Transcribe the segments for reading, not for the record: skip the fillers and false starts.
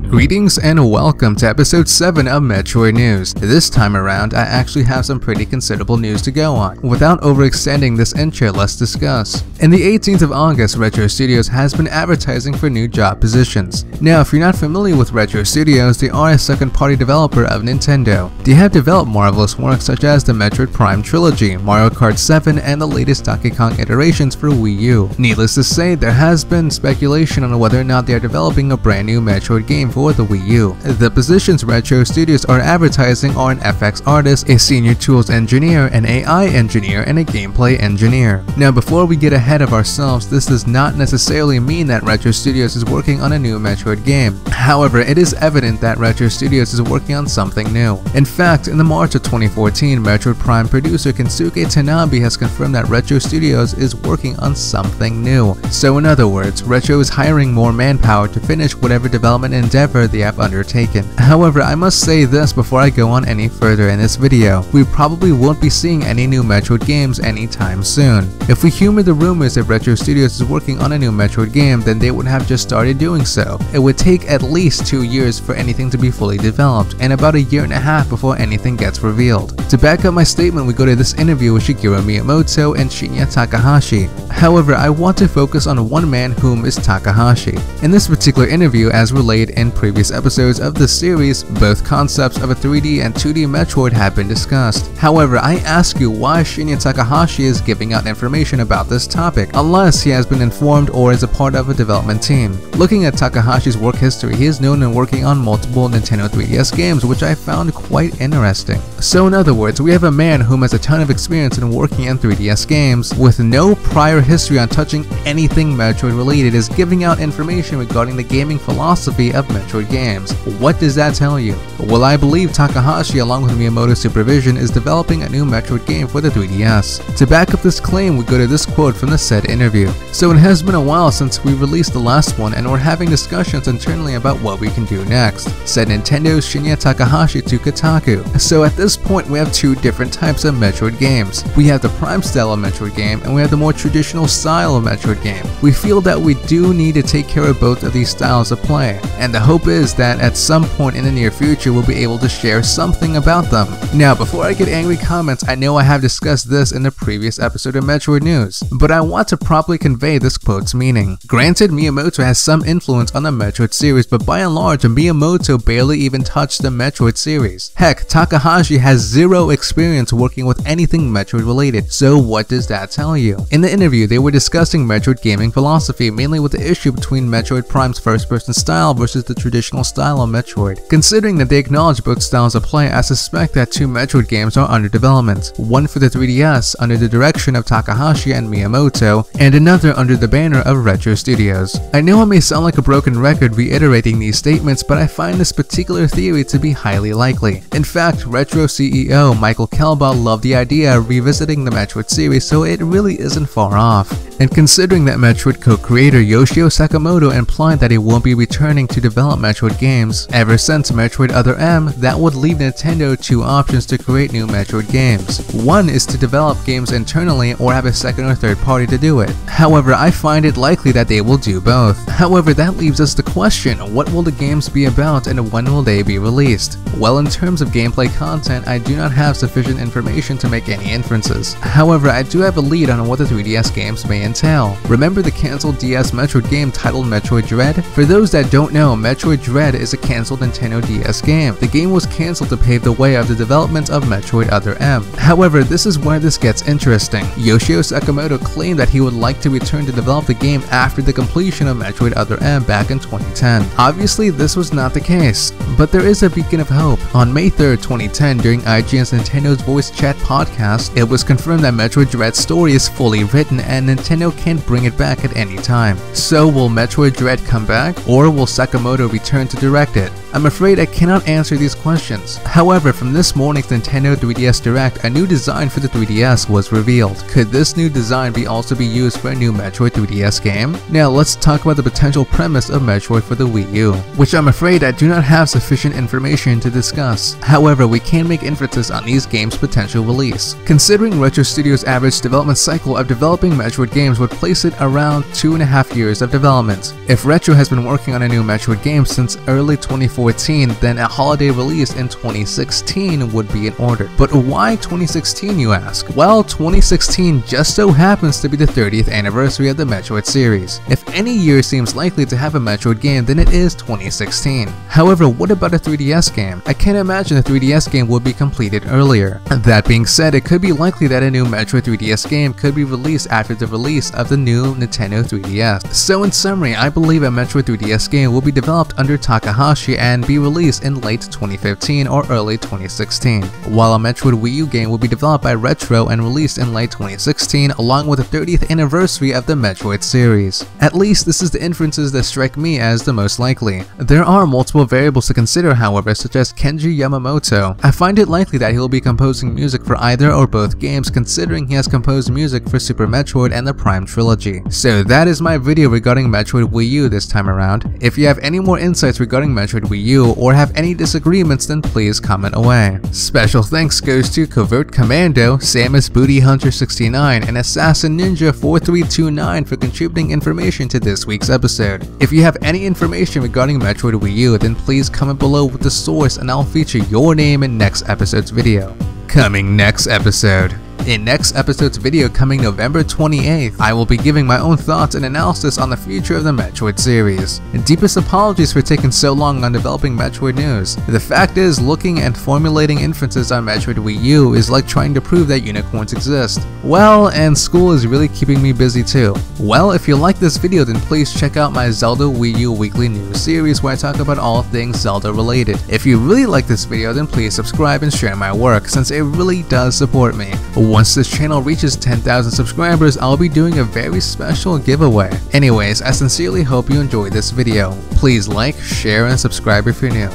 Greetings and welcome to episode 7 of Metroid News. This time around, I actually have some pretty considerable news to go on. Without overextending this intro, let's discuss. In the 18th of August, Retro Studios has been advertising for new job positions. Now, if you're not familiar with Retro Studios, they are a second-party developer of Nintendo. They have developed marvelous work such as the Metroid Prime trilogy, Mario Kart 7, and the latest Donkey Kong iterations for Wii U. Needless to say, there has been speculation on whether or not they are developing a brand new Metroid game for the Wii U. The positions Retro Studios are advertising are an FX artist, a senior tools engineer, an AI engineer, and a gameplay engineer. Now, before we get ahead of ourselves, this does not necessarily mean that Retro Studios is working on a new Metroid game. However, it is evident that Retro Studios is working on something new. In fact, in the March of 2014, Metroid Prime producer Kensuke Tanabe has confirmed that Retro Studios is working on something new. So in other words, Retro is hiring more manpower to finish whatever development endeavor they have undertaken. However, I must say this before I go on any further in this video. We probably won't be seeing any new Metroid games anytime soon. If we humor the rumors that Retro Studios is working on a new Metroid game, then they would have just started doing so. It would take at least 2 years for anything to be fully developed, and about a year and a half before anything gets revealed. To back up my statement, we go to this interview with Shigeru Miyamoto and Shinya Takahashi. However, I want to focus on one man, whom is Takahashi. In this particular interview, as relayed in previous episodes of the series, both concepts of a 3D and 2D Metroid have been discussed. However, I ask you why Shinya Takahashi is giving out information about this topic, unless he has been informed or is a part of a development team. Looking at Takahashi's work history, he is known in working on multiple Nintendo 3DS games, which I found quite interesting. So in other words, we have a man whom has a ton of experience in working in 3DS games, with no prior history on touching anything Metroid related, is giving out information regarding the gaming philosophy of Metroid games. What does that tell you? Well, I believe Takahashi, along with Miyamoto's supervision, is developing a new Metroid game for the 3DS. To back up this claim, we go to this quote from the said interview. So it has been a while since we released the last one, and we're having discussions internally about what we can do next, said Nintendo's Shinya Takahashi to Kotaku. So at this point, we have two different types of Metroid games. We have the Prime style of Metroid game, and we have the more traditional style of Metroid game. We feel that we do need to take care of both of these styles of play, and the hope is that at some point in the near future we'll be able to share something about them. Now, before I get angry comments, I know I have discussed this in the previous episode of Metroid News, but I want to properly convey this quote's meaning. Granted, Miyamoto has some influence on the Metroid series, but by and large, Miyamoto barely even touched the Metroid series. Heck, Takahashi has zero experience working with anything Metroid related, so what does that tell you? In the interview, they were discussing Metroid gaming philosophy, mainly with the issue between Metroid Prime's first-person style versus the traditional style of Metroid. Considering that they acknowledge both styles of play, I suspect that two Metroid games are under development, one for the 3DS under the direction of Takahashi and Miyamoto, and another under the banner of Retro Studios. I know I may sound like a broken record reiterating these statements, but I find this particular theory to be highly likely. In fact, Retro CEO Michael Kelba loved the idea of revisiting the Metroid series, so it really isn't far off. And considering that Metroid co-creator Yoshio Sakamoto implied that he won't be returning to develop Metroid games ever since Metroid Other M, that would leave Nintendo two options to create new Metroid games. One is to develop games internally or have a second or third party to do it. However, I find it likely that they will do both. However, that leaves us the question, what will the games be about and when will they be released? Well, in terms of gameplay content, I do not have sufficient information to make any inferences. However, I do have a lead on what the 3DS games may entail. Remember the cancelled DS Metroid game titled Metroid Dread? For those that don't know, Metroid Dread is a cancelled Nintendo DS game. The game was cancelled to pave the way of the development of Metroid Other M. However, this is where this gets interesting. Yoshio Sakamoto claimed that he would like to return to develop the game after the completion of Metroid Other M back in 2010. Obviously, this was not the case, but there is a beacon of hope. On May 3rd, 2010, during IGN's Nintendo's Voice Chat podcast, it was confirmed that Metroid Dread's story is fully written and Nintendo can't bring it back at any time. So will Metroid Dread come back, or will Sakamoto return to direct it? I'm afraid I cannot answer these questions. However, from this morning's Nintendo 3DS Direct, a new design for the 3DS was revealed. Could this new design also be used for a new Metroid 3DS game? Now let's talk about the potential premise of Metroid for the Wii U, which I'm afraid I do not have sufficient information to discuss. However, we can make inferences on these games' potential release. Considering Retro Studios' average development cycle of developing Metroid games would place it around 2.5 years of development. If Retro has been working on a new Metroid game since early 2014, then a holiday release in 2016 would be in order. But why 2016, you ask? Well, 2016 just so happens to be the 30th anniversary of the Metroid series. If any year seems likely to have a Metroid game, then it is 2016. However, what about a 3DS game? I can't imagine a 3DS game would be completed earlier. That being said, it could be likely that a new Metroid 3DS game could be released after the release of the new Nintendo 3DS. So in summary, I believe a Metroid 3DS game will be developed under Takahashi and be released in late 2015 or early 2016, while a Metroid Wii U game will be developed by Retro and released in late 2016 along with the 30th anniversary of the Metroid series. At least this is the inferences that strike me as the most likely. There are multiple variables to consider, however, such as Kenji Yamamoto. I find it likely that he will be composing music for either or both games, considering he has composed music for Super Metroid and the Prime trilogy. So that is my video regarding Metroid Wii U this time around. If you have any more insights regarding Metroid Wii U or have any disagreements, then please comment away. Special thanks goes to Covert Commando, Samus Booty Hunter 69, and Assassin Ninja 4329 for contributing information to this week's episode. If you have any information regarding Metroid Wii U, then please comment below with the source and I'll feature your name in next episode's video. Coming next episode. In next episode's video coming November 28th, I will be giving my own thoughts and analysis on the future of the Metroid series. Deepest apologies for taking so long on developing Metroid news. The fact is, looking and formulating inferences on Metroid Wii U is like trying to prove that unicorns exist. Well, and school is really keeping me busy too. Well, if you like this video, then please check out my Zelda Wii U weekly news series where I talk about all things Zelda related. If you really like this video, then please subscribe and share my work, since it really does support me. Once this channel reaches 10,000 subscribers, I'll be doing a very special giveaway. Anyways, I sincerely hope you enjoyed this video. Please like, share, and subscribe if you're new.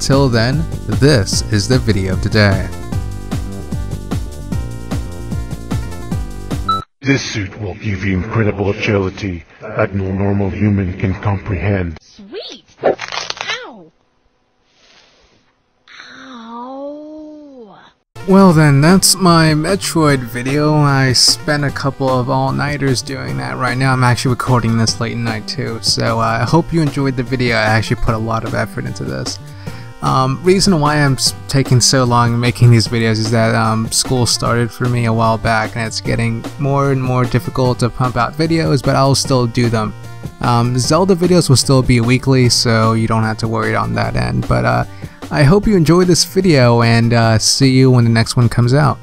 Till then, this is the video of today. This suit will give you incredible agility that no normal human can comprehend. Sweet! Ow! Ow! Well then, that's my Metroid video. I spent a couple of all-nighters doing that. Right now I'm actually recording this late at night too, so I hope you enjoyed the video. I actually put a lot of effort into this. Reason why I'm taking so long making these videos is that school started for me a while back and it's getting more and more difficult to pump out videos, but I'll still do them. Zelda videos will still be weekly, so you don't have to worry on that end, but I hope you enjoyed this video and see you when the next one comes out.